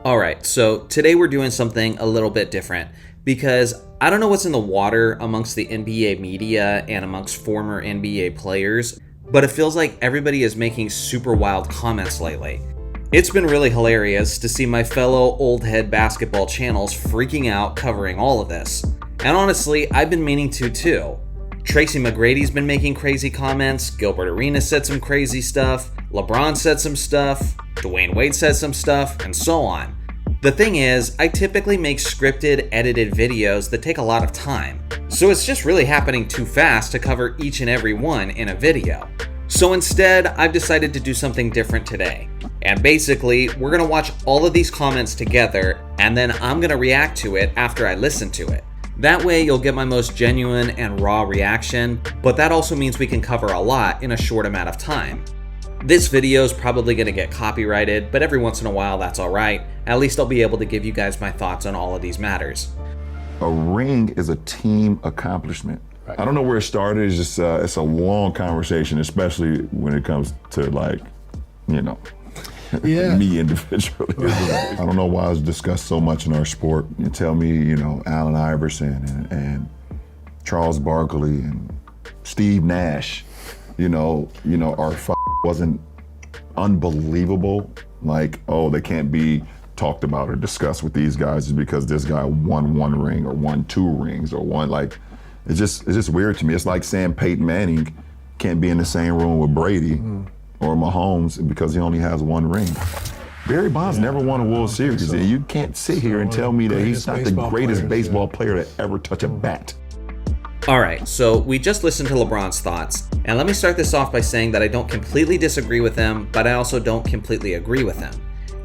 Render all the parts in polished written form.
Alright, so today we're doing something a little bit different because I don't know what's in the water amongst the NBA media and amongst former NBA players, but it feels like everybody is making super wild comments lately. It's been really hilarious to see my fellow old head basketball channels freaking out covering all of this. And honestly, I've been meaning to too. Tracy McGrady's been making crazy comments, Gilbert Arenas said some crazy stuff, LeBron said some stuff, Dwayne Wade said some stuff, and so on. The thing is, I typically make scripted, edited videos that take a lot of time, so it's just really happening too fast to cover each and every one in a video. So instead, I've decided to do something different today. And basically, we're gonna watch all of these comments together, and then I'm gonna react to it after I listen to it. That way, you'll get my most genuine and raw reaction, but that also means we can cover a lot in a short amount of time. This video is probably going to get copyrighted, but every once in a while that's alright. At least I'll be able to give you guys my thoughts on all of these matters. A ring is a team accomplishment. Right. I don't know where it started. It's just it's a long conversation, especially when it comes to me individually. I don't know why it's discussed so much in our sport. You tell me, Allen Iverson and Charles Barkley and Steve Nash, our wasn't unbelievable. Like, oh, they can't be talked about or discussed with these guys just because this guy won one ring or won two rings or won, like, it's just weird to me. It's like saying Peyton Manning can't be in the same room with Brady or Mahomes because he only has one ring. Barry Bonds never won a World Series, and you can't sit here and tell me that he's not the greatest baseball player to ever touch a bat. Alright, so we just listened to LeBron's thoughts, and let me start this off by saying that I don't completely disagree with him, but I also don't completely agree with him.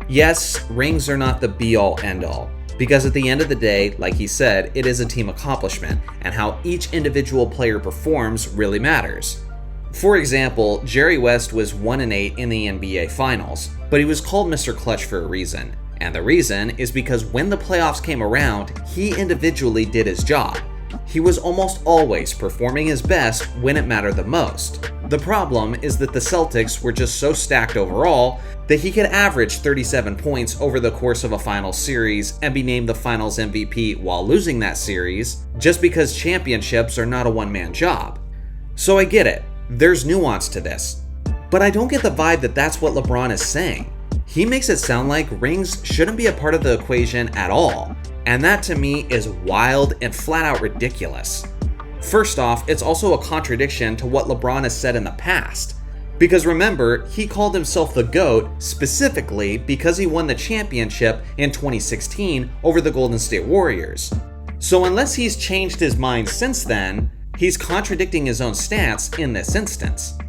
Yes, rings are not the be-all, end-all, because at the end of the day, like he said, it is a team accomplishment, and how each individual player performs really matters. For example, Jerry West was 1-8 in the NBA Finals, but he was called Mr. Clutch for a reason, and the reason is because when the playoffs came around, he individually did his job. He was almost always performing his best when it mattered the most. The problem is that the Celtics were just so stacked overall that he could average 37 points over the course of a finals series and be named the finals MVP while losing that series, just because championships are not a one-man job. So I get it, there's nuance to this. But I don't get the vibe that that's what LeBron is saying. He makes it sound like rings shouldn't be a part of the equation at all. And that to me is wild and flat out ridiculous. First off, it's also a contradiction to what LeBron has said in the past. Because remember, he called himself the GOAT specifically because he won the championship in 2016 over the Golden State Warriors. So unless he's changed his mind since then, he's contradicting his own stance in this instance.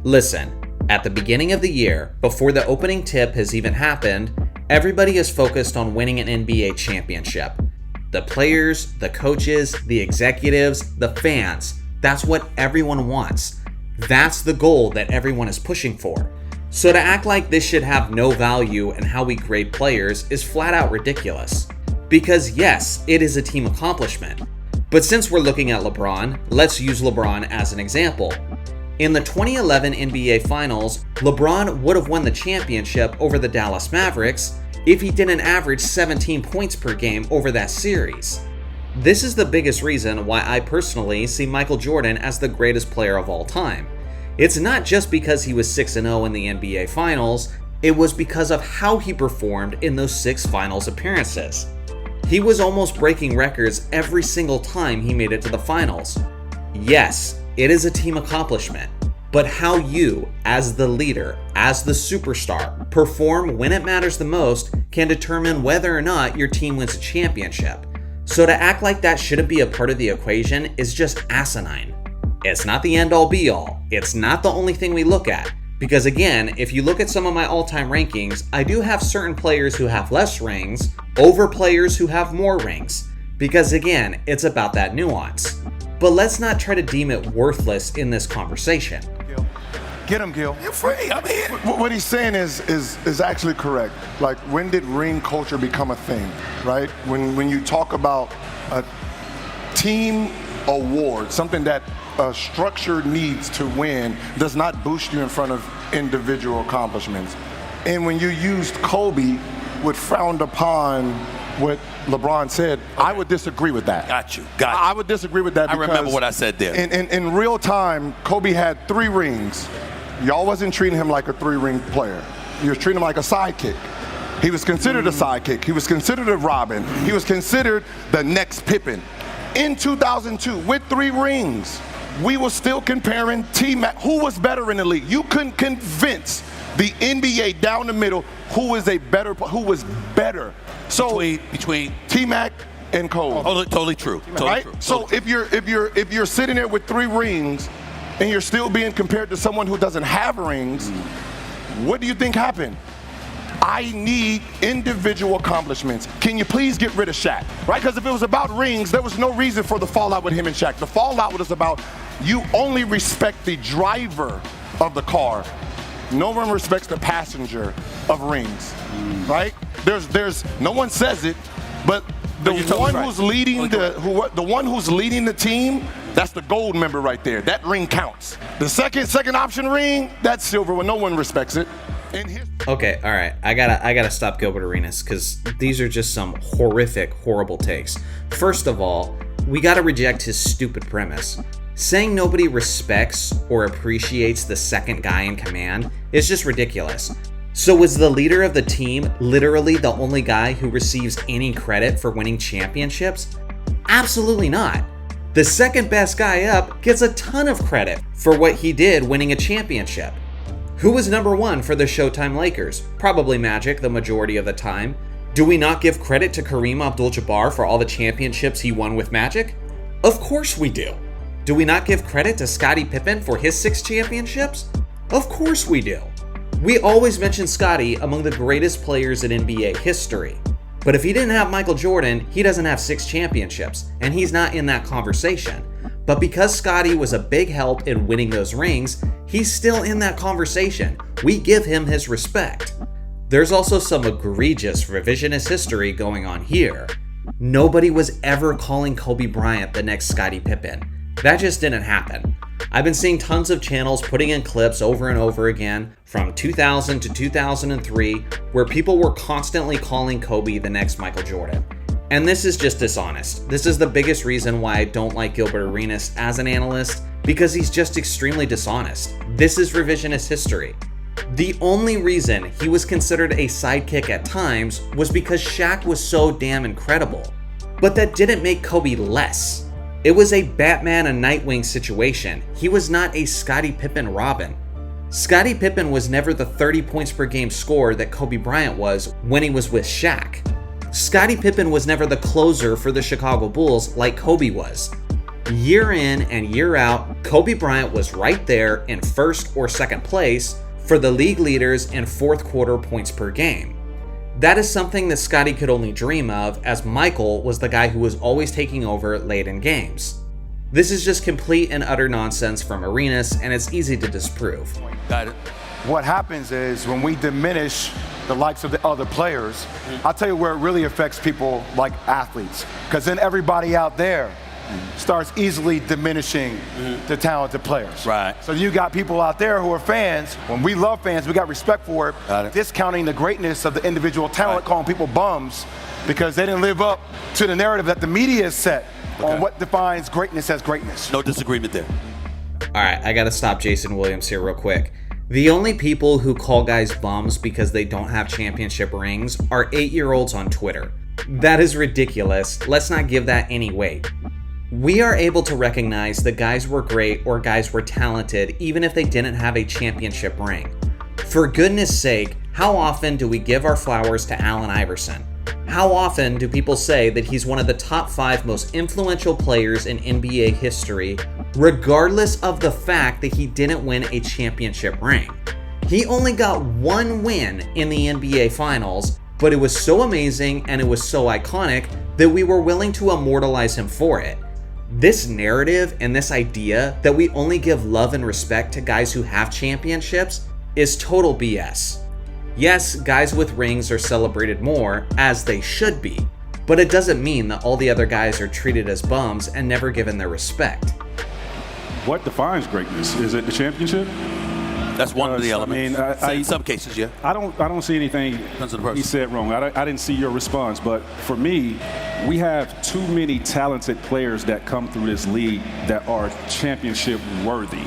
Listen, at the beginning of the year, before the opening tip has even happened, everybody is focused on winning an NBA championship. The players, the coaches, the executives, the fans. That's what everyone wants. That's the goal that everyone is pushing for. So to act like this should have no value in how we grade players is flat out ridiculous. Because yes, it is a team accomplishment. But since we're looking at LeBron, let's use LeBron as an example. In the 2011 NBA Finals, LeBron would have won the championship over the Dallas Mavericks if he didn't average 17 points per game over that series. This is the biggest reason why I personally see Michael Jordan as the greatest player of all time. It's not just because he was 6-0 in the NBA Finals, it was because of how he performed in those 6 finals appearances. He was almost breaking records every single time he made it to the finals. Yes, it is a team accomplishment, but how you, as the leader, as the superstar, perform when it matters the most can determine whether or not your team wins a championship. So to act like that shouldn't be a part of the equation is just asinine. It's not the end-all be-all. It's not the only thing we look at. Because again, if you look at some of my all-time rankings, I do have certain players who have less rings over players who have more rings. Because again, it's about that nuance. But let's not try to deem it worthless in this conversation. Get him, Gil. You're free, I'm here. What he's saying is actually correct. Like, when did ring culture become a thing, right? When you talk about a team award, something that a structure needs to win, does not boost you in front of individual accomplishments. And when you used Kobe would frown upon what LeBron said, okay. I would disagree with that. Got you. I would disagree with that. I remember what I said there. In real time, Kobe had 3 rings. Y'all wasn't treating him like a 3-ring player. You was treating him like a sidekick. He was considered a sidekick. He was considered a Robin. He was considered the next Pippen. In 2002, with 3 rings, we were still comparing TMac. Who was better in the league? You couldn't convince the NBA down the middle who was better. So between TMac and Kobe. Totally true. Right? So if you're sitting there with 3 rings and you're still being compared to someone who doesn't have rings, what do you think happened? I need individual accomplishments. Can you please get rid of Shaq? Right? Because if it was about rings, there was no reason for the fallout with him and Shaq. The fallout was about you only respect the driver of the car. No one respects the passenger of rings. Right? There's no one says it, but the one who's leading the one who's leading the team, that's the gold member right there. That ring counts. The second option ring, that's silver when no one respects it. Okay, all right. I gotta stop Gilbert Arenas because these are just some horrible takes. First of all, we gotta reject his stupid premise. Saying nobody respects or appreciates the second guy in command is just ridiculous. So was the leader of the team literally the only guy who receives any credit for winning championships? Absolutely not. The second best guy up gets a ton of credit for what he did winning a championship. Who was number 1 for the Showtime Lakers? Probably Magic the majority of the time. Do we not give credit to Kareem Abdul-Jabbar for all the championships he won with Magic? Of course we do. Do we not give credit to Scottie Pippen for his 6 championships? Of course we do. We always mention Scottie among the greatest players in NBA history. But if he didn't have Michael Jordan, he doesn't have 6 championships, and he's not in that conversation. But because Scottie was a big help in winning those rings, he's still in that conversation. We give him his respect. There's also some egregious revisionist history going on here. Nobody was ever calling Kobe Bryant the next Scottie Pippen. That just didn't happen. I've been seeing tons of channels putting in clips over and over again from 2000 to 2003 where people were constantly calling Kobe the next Michael Jordan. And this is just dishonest. This is the biggest reason why I don't like Gilbert Arenas as an analyst, because he's just extremely dishonest. This is revisionist history. The only reason he was considered a sidekick at times was because Shaq was so damn incredible. But that didn't make Kobe less. It was a Batman and Nightwing situation. He was not a Scottie Pippen Robin. Scottie Pippen was never the 30 points per game scorer that Kobe Bryant was when he was with Shaq. Scottie Pippen was never the closer for the Chicago Bulls like Kobe was. Year in and year out, Kobe Bryant was right there in first or second place for the league leaders in fourth quarter points per game. That is something that Scottie could only dream of, as Michael was the guy who was always taking over late in games. This is just complete and utter nonsense from Arenas, and it's easy to disprove. Got it. What happens is when we diminish the likes of the other players, I'll tell you where it really affects people like athletes, because then everybody out there starts easily diminishing the talented players. Right. So you got people out there who are fans. When we love fans, we got respect for it. Discounting the greatness of the individual talent, calling people bums because they didn't live up to the narrative that the media has set on what defines greatness as greatness. No disagreement there. All right, I gotta stop Jason Williams here real quick. The only people who call guys bums because they don't have championship rings are 8-year-olds on Twitter. That is ridiculous. Let's not give that any weight. We are able to recognize that guys were great or guys were talented even if they didn't have a championship ring. For goodness sake, how often do we give our flowers to Allen Iverson? How often do people say that he's one of the top 5 most influential players in NBA history, regardless of the fact that he didn't win a championship ring? He only got 1 win in the NBA Finals, but it was so amazing and it was so iconic that we were willing to immortalize him for it. This narrative and this idea that we only give love and respect to guys who have championships is total BS. Yes, guys with rings are celebrated more, as they should be, but it doesn't mean that all the other guys are treated as bums and never given their respect. What defines greatness? Is it the championship? That's one of the elements. I mean, in some cases, yeah. I don't see anything he said wrong. I didn't see your response, but for me, we have too many talented players that come through this league that are championship worthy.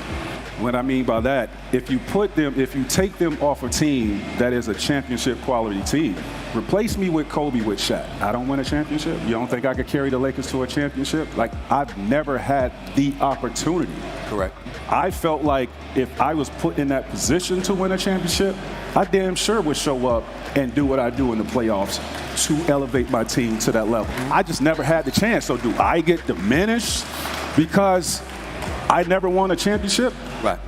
What I mean by that, if you take them off a team that is a championship quality team, replace me with Kobe with Shaq. I don't win a championship. You don't think I could carry the Lakers to a championship? Like, I've never had the opportunity. Correct. I felt like if I was put in that position to win a championship, I damn sure would show up and do what I do in the playoffs to elevate my team to that level. I just never had the chance. So do I get diminished because I never won a championship? Right.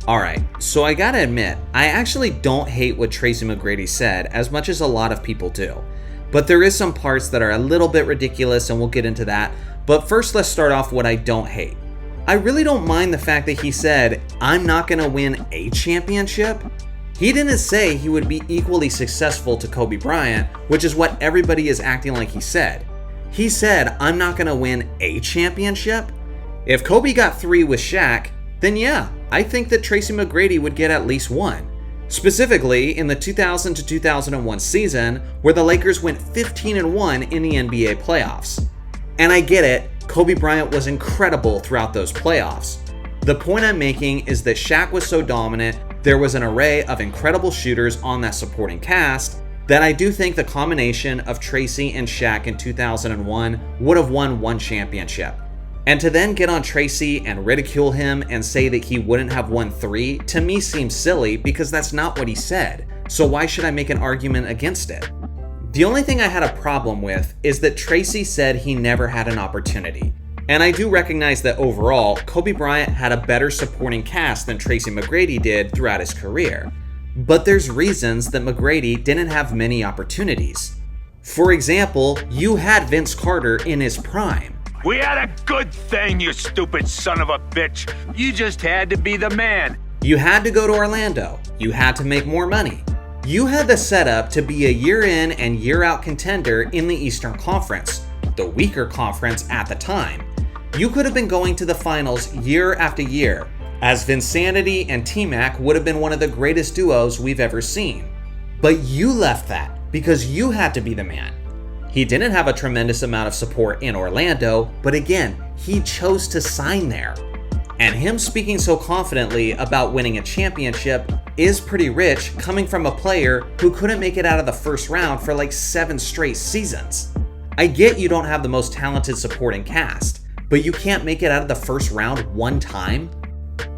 Alright, so I gotta admit, I actually don't hate what Tracy McGrady said as much as a lot of people do. But there is some parts that are a little bit ridiculous, and we'll get into that. But first, let's start off what I don't hate. I really don't mind the fact that he said, I'm not gonna win a championship. He didn't say he would be equally successful to Kobe Bryant, which is what everybody is acting like he said. He said, I'm not gonna win a championship. If Kobe got 3 with Shaq, then yeah, I think that Tracy McGrady would get at least 1. Specifically, in the 2000 to 2001 season, where the Lakers went 15-1 in the NBA playoffs. And I get it, Kobe Bryant was incredible throughout those playoffs. The point I'm making is that Shaq was so dominant, there was an array of incredible shooters on that supporting cast, that I do think the combination of Tracy and Shaq in 2001 would have won 1 championship. And to then get on Tracy and ridicule him and say that he wouldn't have won 3, to me seems silly because that's not what he said. So why should I make an argument against it? The only thing I had a problem with is that Tracy said he never had an opportunity. And I do recognize that overall, Kobe Bryant had a better supporting cast than Tracy McGrady did throughout his career. But there's reasons that McGrady didn't have many opportunities. For example, you had Vince Carter in his prime. We had a good thing, you stupid son of a bitch. You just had to be the man. You had to go to Orlando. You had to make more money. You had the setup to be a year in and year out contender in the Eastern Conference, the weaker conference at the time. You could have been going to the finals year after year, as Vinsanity and TMac would have been one of the greatest duos we've ever seen. But you left that because you had to be the man. He didn't have a tremendous amount of support in Orlando, but again, he chose to sign there. And him speaking so confidently about winning a championship is pretty rich coming from a player who couldn't make it out of the first round for like 7 straight seasons. I get you don't have the most talented supporting cast, but you can't make it out of the first round 1 time?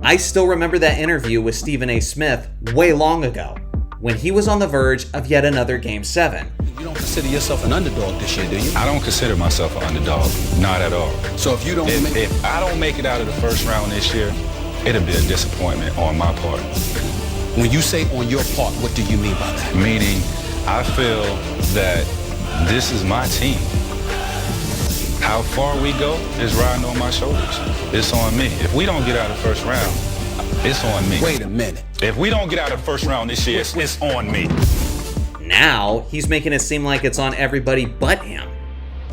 I still remember that interview with Stephen A. Smith way long ago, when he was on the verge of yet another Game 7. You don't consider yourself an underdog this year, do you? I don't consider myself an underdog, not at all. So if you don't if I don't make it out of the first round this year, it'll be a disappointment on my part. When you say on your part, what do you mean by that? Meaning, I feel that this is my team. How far we go is riding on my shoulders. It's on me. If we don't get out of the first round, it's on me. Wait a minute. If we don't get out of the first round this year, it's on me. Now, he's making it seem like it's on everybody but him.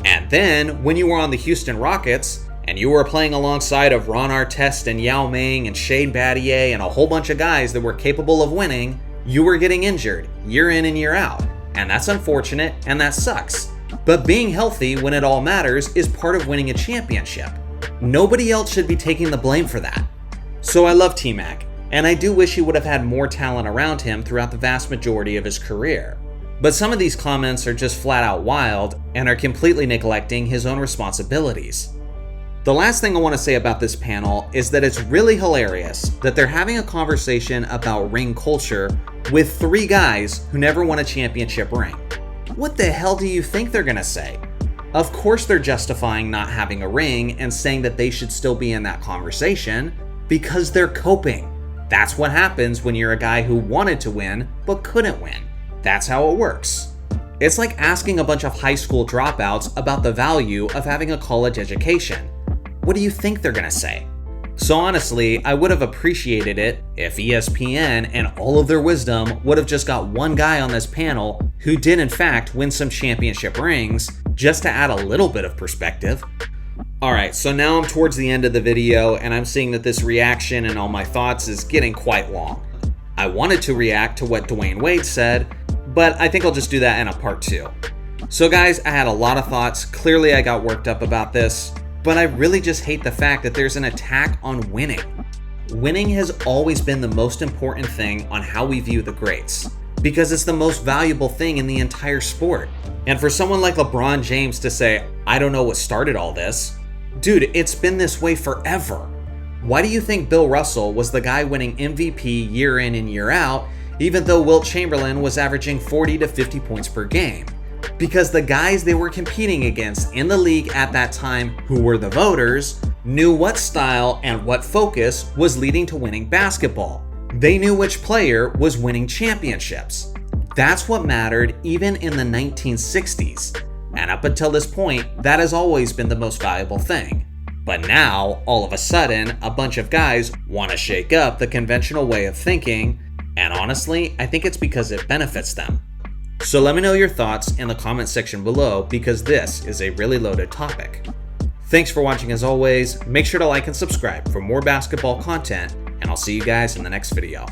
And then, when you were on the Houston Rockets, and you were playing alongside of Ron Artest and Yao Ming and Shane Battier and a whole bunch of guys that were capable of winning, you were getting injured year in and year out. And that's unfortunate, and that sucks. But being healthy when it all matters is part of winning a championship. Nobody else should be taking the blame for that. So I love TMac, and I do wish he would have had more talent around him throughout the vast majority of his career. But some of these comments are just flat out wild and are completely neglecting his own responsibilities. The last thing I want to say about this panel is that it's really hilarious that they're having a conversation about ring culture with 3 guys who never won a championship ring. What the hell do you think they're gonna say? Of course they're justifying not having a ring and saying that they should still be in that conversation because they're coping. That's what happens when you're a guy who wanted to win but couldn't win. That's how it works. It's like asking a bunch of high school dropouts about the value of having a college education. What do you think they're gonna say? So honestly, I would have appreciated it if ESPN and all of their wisdom would have just got one guy on this panel who did in fact win some championship rings, just to add a little bit of perspective. Alright, so now I'm towards the end of the video and I'm seeing that this reaction and all my thoughts is getting quite long. I wanted to react to what Dwayne Wade said, but I think I'll just do that in a part 2. So guys, I had a lot of thoughts. Clearly I got worked up about this, but I really just hate the fact that there's an attack on winning. Winning has always been the most important thing on how we view the greats, because it's the most valuable thing in the entire sport. And for someone like LeBron James to say, I don't know what started all this, dude, it's been this way forever. Why do you think Bill Russell was the guy winning MVP year in and year out, even though Wilt Chamberlain was averaging 40 to 50 points per game? Because the guys they were competing against in the league at that time, who were the voters, knew what style and what focus was leading to winning basketball. They knew which player was winning championships. That's what mattered even in the 1960s. And up until this point, that has always been the most valuable thing. But now, all of a sudden, a bunch of guys want to shake up the conventional way of thinking, and honestly, I think it's because it benefits them. So let me know your thoughts in the comment section below, because this is a really loaded topic. Thanks for watching as always. Make sure to like and subscribe for more basketball content, and I'll see you guys in the next video.